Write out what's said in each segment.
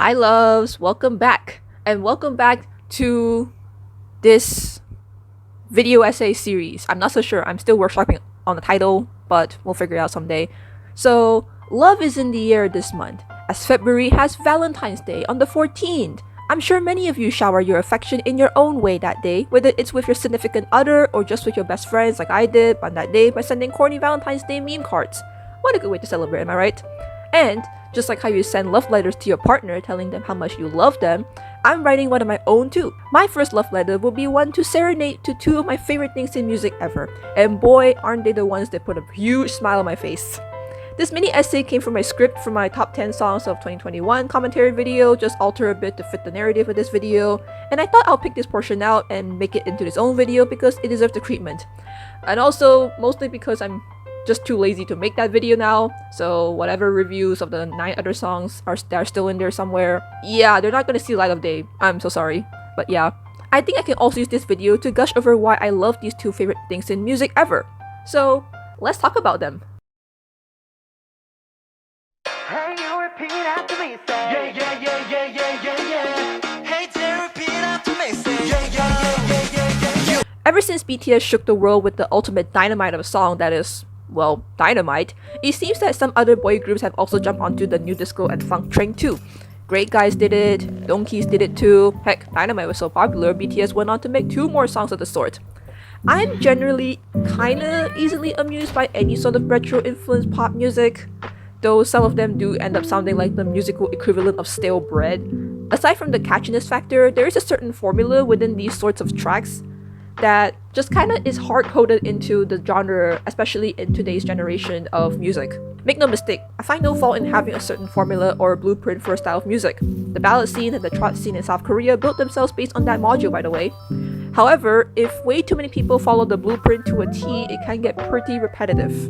Hi loves, welcome back. And welcome back to this video essay series. I'm not so sure, I'm still workshopping on the title, but we'll figure it out someday. So, love is in the air this month, as February has Valentine's Day on the 14th. I'm sure many of you shower your affection in your own way that day, whether it's with your significant other or just with your best friends like I did on that day by sending corny Valentine's Day meme cards. What a good way to celebrate, am I right? And just like how you send love letters to your partner telling them how much you love them, I'm writing one of my own too. My first love letter will be one to serenade to two of my favorite things in music ever. And boy, aren't they the ones that put a huge smile on my face. This mini essay came from my script for my top 10 songs of 2021 commentary video, just alter a bit to fit the narrative of this video, and I thought I'll pick this portion out and make it into its own video because it deserves the treatment. And also, mostly because I'm just too lazy to make that video now, so whatever reviews of the 9 other songs are still in there somewhere, yeah, they're not gonna see light of day. I'm so sorry. But yeah, I think I can also use this video to gush over why I love these two favorite things in music ever. So, let's talk about them. Hey, you repeat after me, say yeah. Hey, dear, repeat after me, say yeah. Ever since BTS shook the world with the ultimate dynamite of a song that is, well, dynamite, it seems that some other boy groups have also jumped onto the new disco and funk train too. Great Guys did it, Donkeys did it too, heck, Dynamite was so popular, BTS went on to make 2 more songs of the sort. I'm generally kinda easily amused by any sort of retro-influenced pop music, though some of them do end up sounding like the musical equivalent of stale bread. Aside from the catchiness factor, there is a certain formula within these sorts of tracks that just kinda is hard-coded into the genre, especially in today's generation of music. Make no mistake, I find no fault in having a certain formula or blueprint for a style of music. The ballad scene and the trot scene in South Korea built themselves based on that module, by the way. However, if way too many people follow the blueprint to a T, it can get pretty repetitive.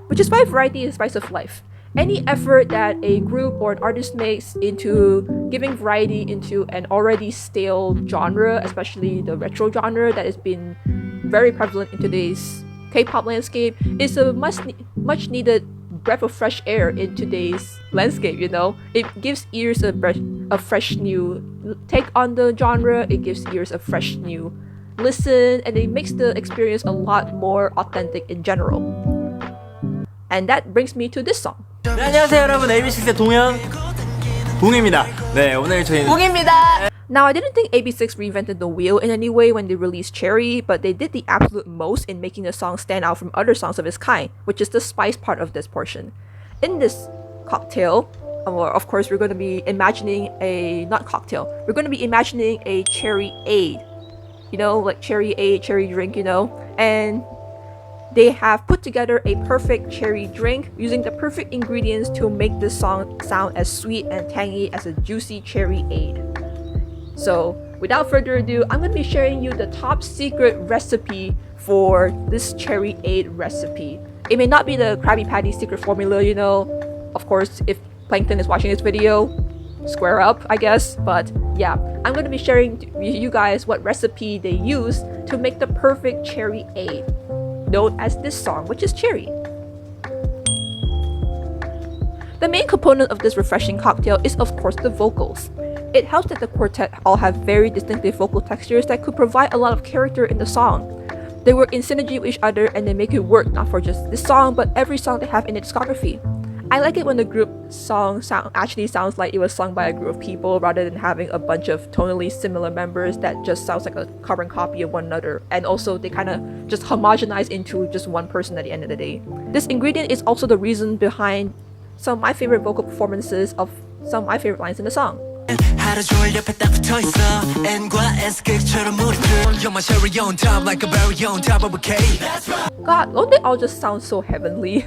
Which is why variety is the spice of life. Any effort that a group or an artist makes into giving variety into an already stale genre, especially the retro genre that has been very prevalent in today's K-pop landscape, is a much needed breath of fresh air in today's landscape, you know? It gives ears a fresh new take on the genre, it gives ears a fresh new listen, and it makes the experience a lot more authentic in general. And that brings me to this song. 네, 안녕하세요 여러분, AB6IX의 봉입니다. 네, 오늘 저희는 봉입니다. Now, I didn't think AB6 reinvented the wheel in any way when they released Cherry, but they did the absolute most in making the song stand out from other songs of its kind, which is the spice part of this portion. In this cocktail, of course, we're going to be imagining not cocktail, we're going to be imagining a cherry aid. You know, like cherry aid, cherry drink, you know? And they have put together a perfect cherry drink using the perfect ingredients to make this song sound as sweet and tangy as a juicy cherry aid. So, without further ado, I'm going to be sharing you the top secret recipe for this cherry aid recipe. It may not be the Krabby Patty secret formula, you know. Of course, if Plankton is watching this video, square up, I guess. But yeah, I'm going to be sharing with you guys what recipe they use to make the perfect cherry aid, known as this song, which is Cherry. The main component of this refreshing cocktail is of course the vocals. It helps that the quartet all have very distinctive vocal textures that could provide a lot of character in the song. They work in synergy with each other and they make it work not for just this song but every song they have in its discography. I like it when the group song actually sounds like it was sung by a group of people rather than having a bunch of tonally similar members that just sounds like a carbon copy of one another, and also they kind of just homogenize into just one person at the end of the day. This ingredient is also the reason behind some of my favorite vocal performances of some of my favorite lines in the song. 하루 종일 옆에 딱 붙어있어 N과 S 극처럼 우리 You're my cherry on top like a berry on top of a cake. God, don't they all just sound so heavenly?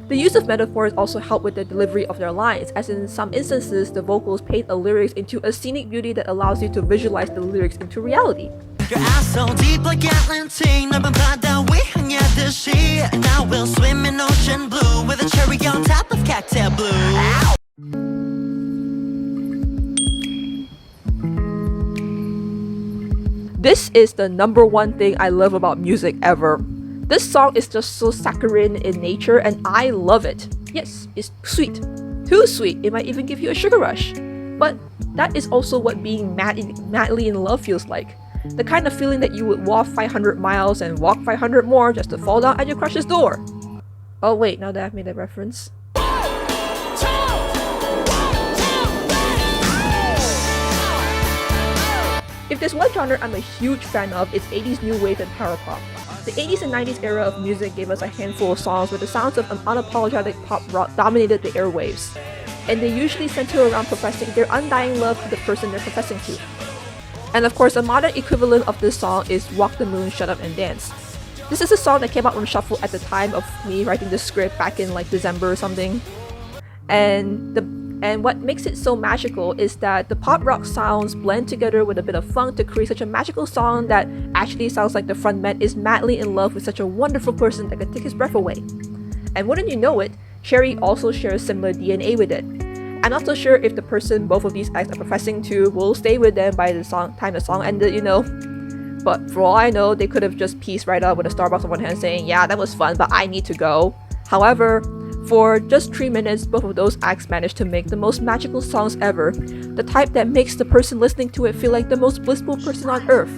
The use of metaphors also help with the delivery of their lines, as in some instances the vocals paint a lyrics into a scenic beauty that allows you to visualize the lyrics into reality. Your eyes so deep like valentines 넓은 바다 위 향하듯이 And I will swim in ocean blue With a cherry on top of cocktail blue. This is the #1 thing I love about music ever. This song is just so saccharine in nature and I love it. Yes, it's sweet. Too sweet, it might even give you a sugar rush. But that is also what being madly in love feels like. The kind of feeling that you would walk 500 miles and walk 500 more just to fall down at your crush's door. Oh wait, now that I've made that reference. If there's one genre I'm a huge fan of, it's 80s new wave and power pop. The 80s and 90s era of music gave us a handful of songs where the sounds of an unapologetic pop rock dominated the airwaves, and they usually center around professing their undying love to the person they're professing to. And of course, a modern equivalent of this song is Walk the Moon, Shut Up and Dance. This is a song that came out on shuffle at the time of me writing the script back in like December or something. And what makes it so magical is that the pop rock sounds blend together with a bit of funk to create such a magical song that actually sounds like the frontman is madly in love with such a wonderful person that can take his breath away. And wouldn't you know it, Cherry also shares similar DNA with it. I'm not so sure if the person both of these acts are professing to will stay with them by the time the song ended, you know. But for all I know, they could have just pieced right up with a Starbucks on one hand saying, yeah, that was fun, but I need to go. However, for just 3 minutes, both of those acts managed to make the most magical songs ever, the type that makes the person listening to it feel like the most blissful person on earth.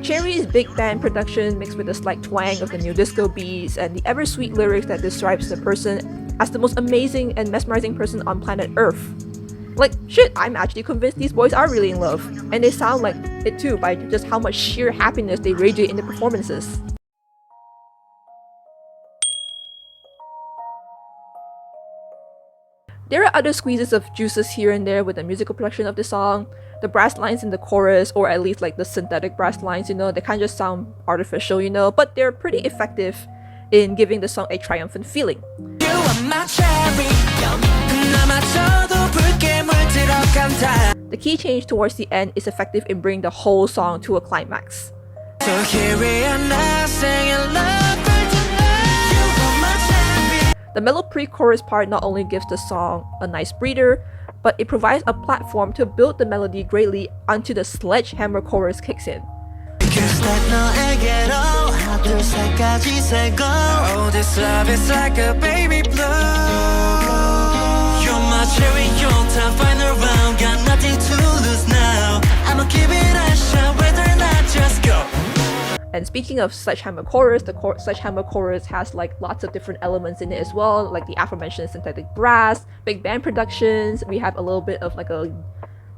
Cherry's big band production mixed with the slight twang of the new disco beats and the ever-sweet lyrics that describes the person as the most amazing and mesmerizing person on planet Earth. Like, shit, I'm actually convinced these boys are really in love, and they sound like it too by just how much sheer happiness they radiate in their performances. There are other squeezes of juices here and there with the musical production of the song. The brass lines in the chorus, or at least like the synthetic brass lines, you know, they kind of just sound artificial, you know, but they're pretty effective in giving the song a triumphant feeling. The key change towards the end is effective in bringing the whole song to a climax. So here we are now singing love. The mellow pre-chorus part not only gives the song a nice breather, but it provides a platform to build the melody greatly until the sledgehammer chorus kicks in. And speaking of sledgehammer chorus, the sledgehammer chorus has like lots of different elements in it as well, like the aforementioned synthetic brass, big band productions. We have a little bit of like a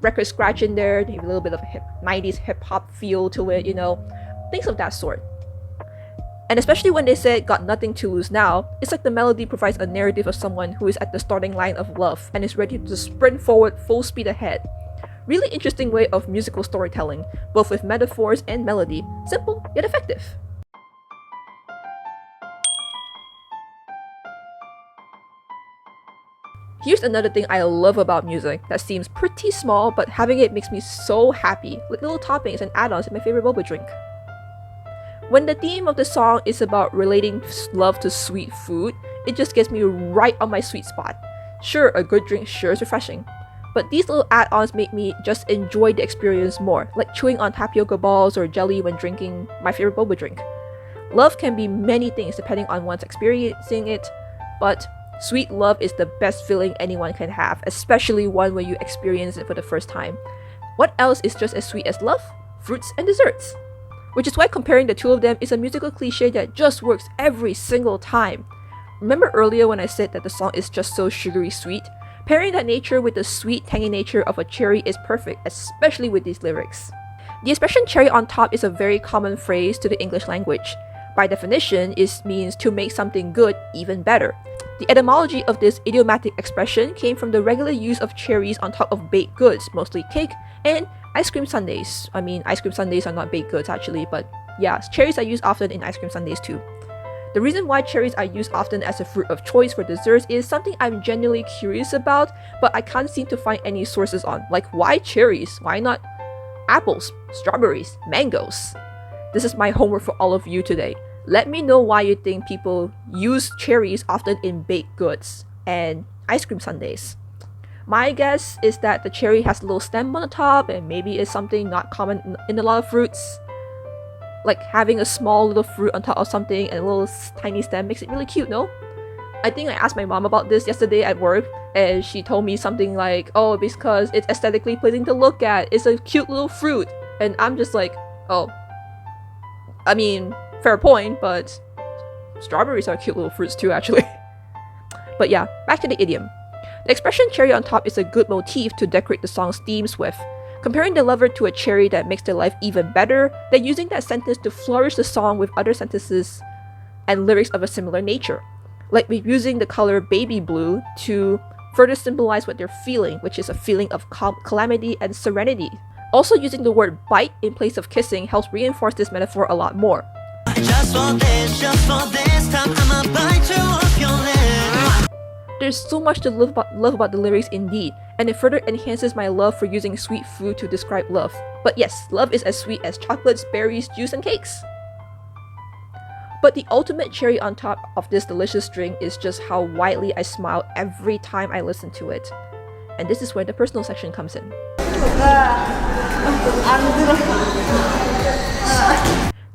record scratch in there, a little bit of 90s hip hop feel to it, you know, things of that sort. And especially when they say got nothing to lose now, it's like the melody provides a narrative of someone who is at the starting line of love and is ready to sprint forward full speed ahead. Really interesting way of musical storytelling, both with metaphors and melody. Simple, yet effective. Here's another thing I love about music that seems pretty small, but having it makes me so happy, with little toppings and add-ons in my favorite boba drink. When the theme of the song is about relating love to sweet food, it just gets me right on my sweet spot. Sure, a good drink sure is refreshing, but these little add-ons make me just enjoy the experience more, like chewing on tapioca balls or jelly when drinking my favorite boba drink. Love can be many things depending on one's experiencing it, but sweet love is the best feeling anyone can have, especially one where you experience it for the first time. What else is just as sweet as love? Fruits and desserts. Which is why comparing the two of them is a musical cliche that just works every single time. Remember earlier when I said that the song is just so sugary sweet? Pairing that nature with the sweet, tangy nature of a cherry is perfect, especially with these lyrics. The expression cherry on top is a very common phrase to the English language. By definition, it means to make something good even better. The etymology of this idiomatic expression came from the regular use of cherries on top of baked goods, mostly cake, and ice cream sundaes. I mean, ice cream sundaes are not baked goods actually, but yeah, cherries are used often in ice cream sundaes too. The reason why cherries are used often as a fruit of choice for desserts is something I'm genuinely curious about, but I can't seem to find any sources on. Like, why cherries? Why not apples, strawberries, mangoes? This is my homework for all of you today. Let me know why you think people use cherries often in baked goods and ice cream sundaes. My guess is that the cherry has a little stem on the top, and maybe it's something not common in a lot of fruits. Like having a small little fruit on top of something and a little tiny stem makes it really cute, no? I think I asked my mom about this yesterday at work, and she told me something like, oh, because it's aesthetically pleasing to look at, it's a cute little fruit. And I'm just like, oh, I mean, fair point, but strawberries are cute little fruits too, actually. But yeah, back to the idiom. The expression cherry on top is a good motif to decorate the song's themes with, comparing the lover to a cherry that makes their life even better, then using that sentence to flourish the song with other sentences and lyrics of a similar nature. Like using the color baby blue to further symbolize what they're feeling, which is a feeling of calamity and serenity. Also, using the word bite in place of kissing helps reinforce this metaphor a lot more. Just for this time, I'ma bite you off your lip. There's so much to love about the lyrics indeed, and it further enhances my love for using sweet food to describe love. But yes, love is as sweet as chocolates, berries, juice, and cakes. But the ultimate cherry on top of this delicious drink is just how widely I smile every time I listen to it. And this is where the personal section comes in.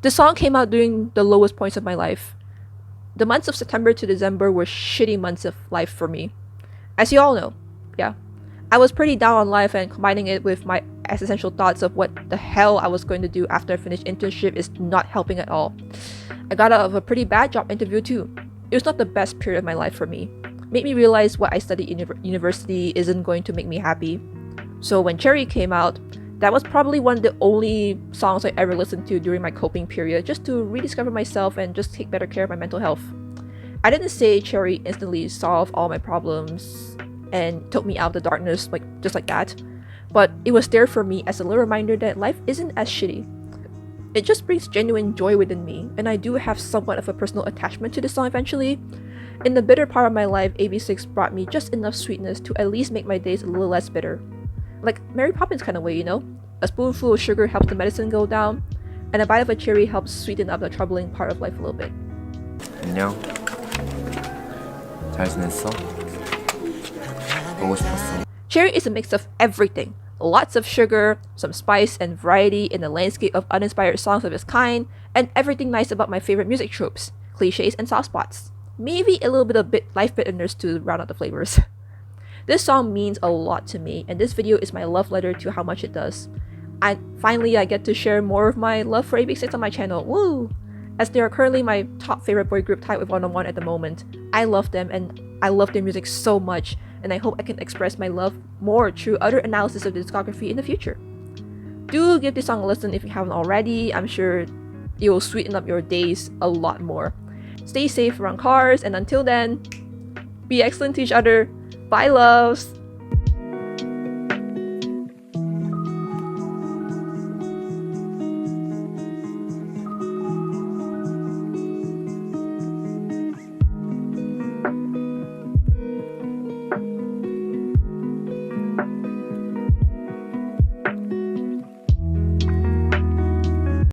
The song came out during the lowest points of my life. The months of September to December were shitty months of life for me. As you all know, yeah. I was pretty down on life, and combining it with my existential thoughts of what the hell I was going to do after I finished internship is not helping at all. I got out of a pretty bad job interview too. It was not the best period of my life for me. Made me realize what I studied in university isn't going to make me happy. So when Cherry came out, that was probably one of the only songs I ever listened to during my coping period, just to rediscover myself and just take better care of my mental health. I didn't say Cherry instantly solved all my problems and took me out of the darkness just like that, but it was there for me as a little reminder that life isn't as shitty. It just brings genuine joy within me, and I do have somewhat of a personal attachment to this song eventually. In the bitter part of my life, AB6 brought me just enough sweetness to at least make my days a little less bitter. Like Mary Poppins kind of way, you know? A spoonful of sugar helps the medicine go down, and a bite of a cherry helps sweeten up the troubling part of life a little bit. 안녕. 잘 지냈어? 보고 싶었어. Cherry is a mix of everything. Lots of sugar, some spice and variety in the landscape of uninspired songs of its kind, and everything nice about my favorite music tropes, cliches and soft spots. Maybe a little bit of life bitterness to round out the flavors. This song means a lot to me, and this video is my love letter to how much it does. Finally I get to share more of my love for AB6 on my channel, woo! As they are currently my top favorite boy group tied with 101 at the moment. I love them and I love their music so much, and I hope I can express my love more through other analysis of the discography in the future. Do give this song a listen if you haven't already. I'm sure it will sweeten up your days a lot more. Stay safe around cars, and until then, be excellent to each other. Bye loves!